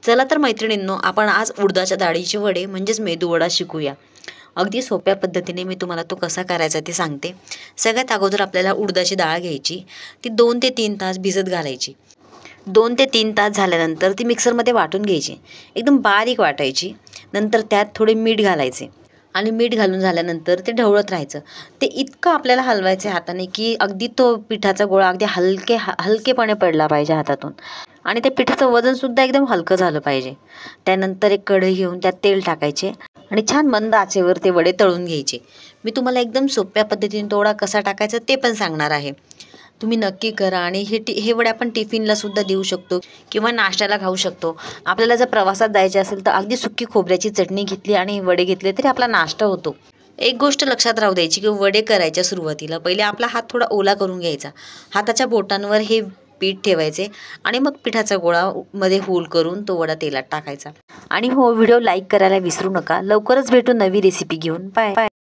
चला तर मैत्रिणींनो, आपण आज उडदाच्या डाळीचे वडे म्हणजेच मेदूवडा शिकूया। अगदी सोप्या पद्धतीने मी तुम्हाला तो कसा करायचा ते सांगते। सगळ्यात अगोदर आपल्याला उडदाची डाळ घ्यायची, ती 2 ते 3 तास भिजत घालायची। 2 ते 3 तास झाल्यानंतर ती मिक्सरमध्ये वाटून घ्यायची, एकदम बारीक वाटायची। नंतर त्यात थोडे मीठ घालायचे आणि मीठ घालून झाल्यानंतर ते ढवळत राहायचं। ते इतकं आपल्याला हलवायचे हाताने की अगदी तो पिठाचा गोळा अगदी हलकेपणे पडला पाहिजे हातातून, आणि त्या पिठाचं वजन सुद्धा एकदम हलकं झालं पाहिजे। त्यानंतर एक कढई घेऊन त्यात तेल टाकायचे आणि छान मंद आचेवर ते वडे तळून घ्यायचे। मी तुम्हाला एकदम सोप्या पद्धतीने तो वडा कसा टाकायचा ते पण सांगणार आहे, तुम्ही नक्की करा। आणि हे वडे आपण टिफिनला सुद्धा देऊ शकतो किंवा नाश्त्याला खाऊ शकतो। आपल्याला जर प्रवासात जायचे असेल तर अगदी सुकी खोबऱ्याची चटणी घेतली आणि वडे घेतले तरी आपला नाश्ता होतो। एक गोष्ट लक्षात राहू द्यायची की वडे करायच्या सुरुवातीला पहिले आपला हात थोडा ओला करून घ्यायचा। हाताच्या बोटांवर हे पीठ ठेवायचे आणि मग पिठाचा गोळा मध्ये होल करून तो वडा तेलात टाकायचा। आणि हो, व्हिडिओ लाईक करायला विसरू नका। लवकरच भेटू नवी रेसिपी घेऊन। Bye bye.